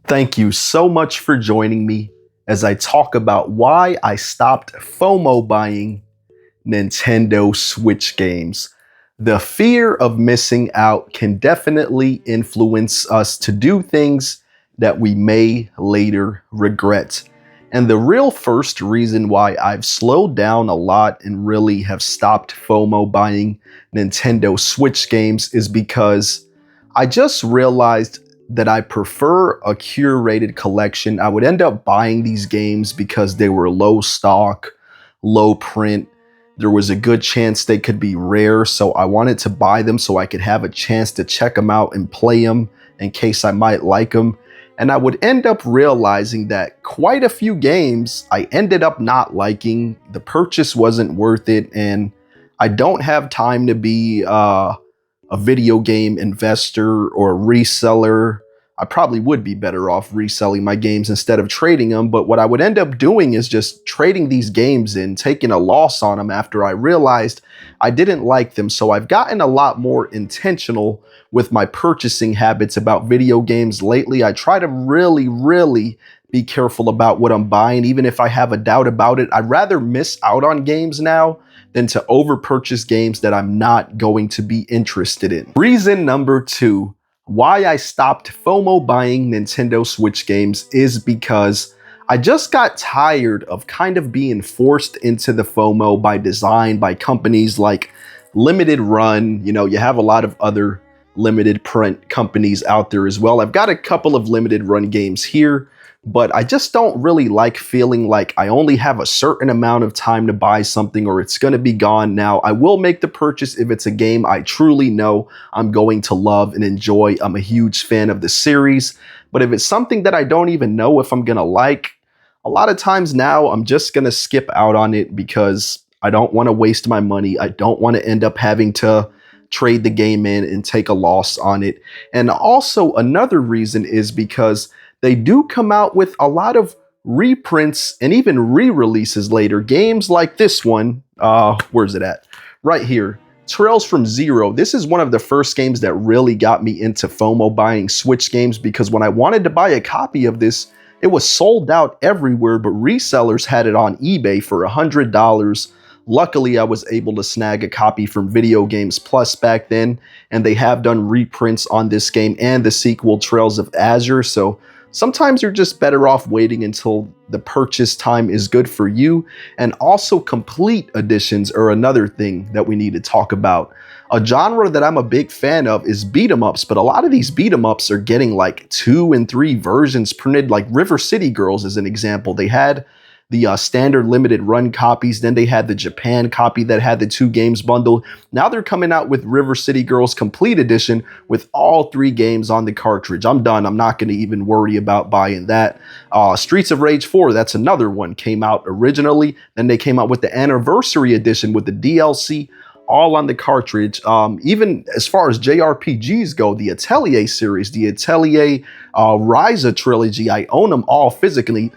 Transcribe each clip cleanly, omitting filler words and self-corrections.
Thank you so much for joining me as I talk about why I stopped FOMO buying Nintendo Switch games. The fear of missing out can definitely influence us to do things that we may later regret. And the real first reason why I've slowed down a lot and really have stopped FOMO buying Nintendo Switch games is because I just realized that I prefer a curated collection. I would end up buying these games because they were low stock, low print. There was a good chance they could be rare, so I wanted to buy them so I could have a chance to check them out and play them in case I might like them. And I would end up realizing that quite a few games I ended up not liking. The purchase wasn't worth it, and I don't have time to be a video game investor or a reseller. I probably would be better off reselling my games instead of trading them, but what I would end up doing is just trading these games in, taking a loss on them after I realized I didn't like them. So I've gotten a lot more intentional with my purchasing habits about video games lately. I try to really be careful about what I'm buying, even if I have a doubt about it. I'd rather miss out on games now than to over purchase games that I'm not going to be interested in. Reason number 2 why I stopped FOMO buying Nintendo Switch games is because I just got tired of kind of being forced into the FOMO by design, by companies like Limited Run. You know, you have a lot of other limited print companies out there as well. I've got a couple of Limited Run games here, but I just don't really like feeling like I only have a certain amount of time to buy something or it's going to be gone. Now, I will make the purchase if it's a game I truly know I'm going to love and enjoy. I'm a huge fan of the series, but if it's something that I don't even know if I'm going to like, a lot of times now I'm just going to skip out on it because I don't want to waste my money. I don't want to end up having to trade the game in and take a loss on it. And also another reason is because they do come out with a lot of reprints and even re-releases later. Games like this one, where's it at? Right here, Trails from Zero. This is one of the first games that really got me into FOMO buying Switch games because when I wanted to buy a copy of this, it was sold out everywhere, but resellers had it on eBay for $100. Luckily, I was able to snag a copy from Video Games Plus back then, and they have done reprints on this game and the sequel Trails of Azure, so sometimes you're just better off waiting until the purchase time is good for you. And also complete editions are another thing that we need to talk about. A genre that I'm a big fan of is beat 'em ups, but a lot of these beat 'em ups are getting like 2 and 3 versions printed, like River City Girls is an example. They had the standard limited run copies. Then they had the Japan copy that had the 2 games bundled. Now they're coming out with River City Girls Complete Edition with all 3 games on the cartridge. I'm done. I'm not going to even worry about buying that. Streets of Rage 4, that's another one, came out originally. Then they came out with the Anniversary Edition with the DLC all on the cartridge. Even as far as JRPGs go, the Atelier series, the Atelier Ryza trilogy, I own them all physically.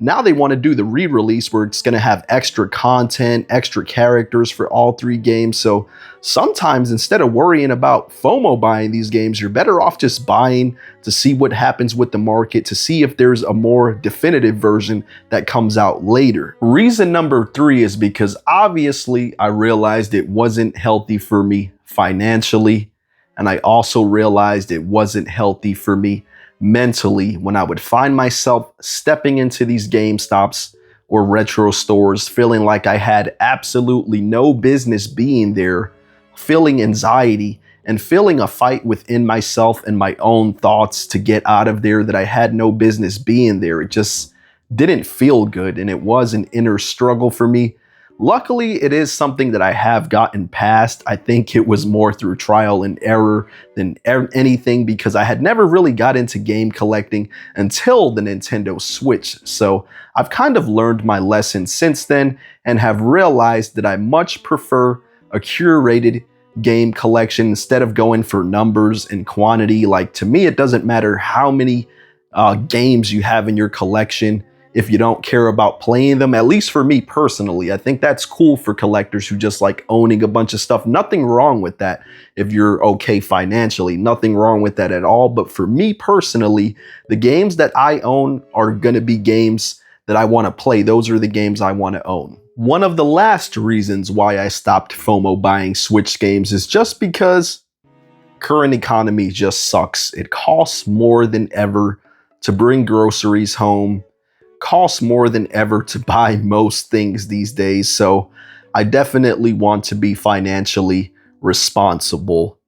Now they want to do the re-release where it's going to have extra content, extra characters for all 3 games. So sometimes instead of worrying about FOMO buying these games, you're better off just buying to see what happens with the market, to see if there's a more definitive version that comes out later. Reason number 3 is because obviously I realized it wasn't healthy for me financially, and I also realized it wasn't healthy for me mentally when I would find myself stepping into these GameStops or retro stores feeling like I had absolutely no business being there, feeling anxiety and feeling a fight within myself and my own thoughts to get out of there, that I had no business being there. It just didn't feel good, and it was an inner struggle for me. Luckily, it is something that I have gotten past. I think it was more through trial and error than anything, because I had never really got into game collecting until the Nintendo Switch. So I've kind of learned my lesson since then and have realized that I much prefer a curated game collection instead of going for numbers and quantity. Like, to me, it doesn't matter how many games you have in your collection. if you don't care about playing them. At least for me personally, I think that's cool for collectors who just like owning a bunch of stuff. Nothing wrong with that if you're okay financially. Nothing wrong with that at all. But for me personally, the games that I own are going to be games that I want to play. Those are the games I want to own. One of the last reasons why I stopped FOMO buying Switch games is just because current economy just sucks. It costs more than ever to bring groceries home, costs more than ever to buy most things these days. So I definitely want to be financially responsible.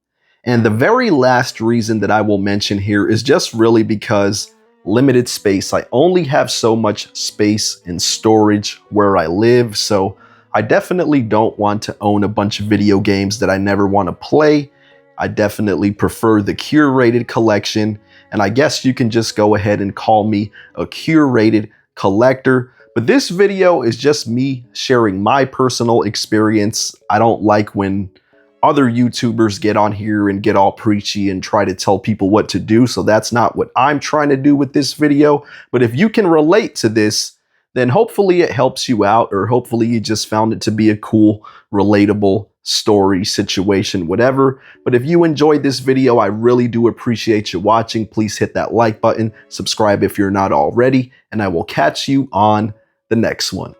And the very last reason that I will mention here is just really because limited space. I only have so much space and storage where I live. So I definitely don't want to own a bunch of video games that I never want to play. I definitely prefer the curated collection, and I guess you can just go ahead and call me a curated collector. But this video is just me sharing my personal experience. I don't like when other YouTubers get on here and get all preachy and try to tell people what to do, so that's not what I'm trying to do with this video. But if you can relate to this, then hopefully it helps you out, or hopefully you just found it to be a cool, relatable story, situation, whatever. But if you enjoyed this video, I really do appreciate you watching. Please hit that like button, subscribe if you're not already, and I will catch you on the next one.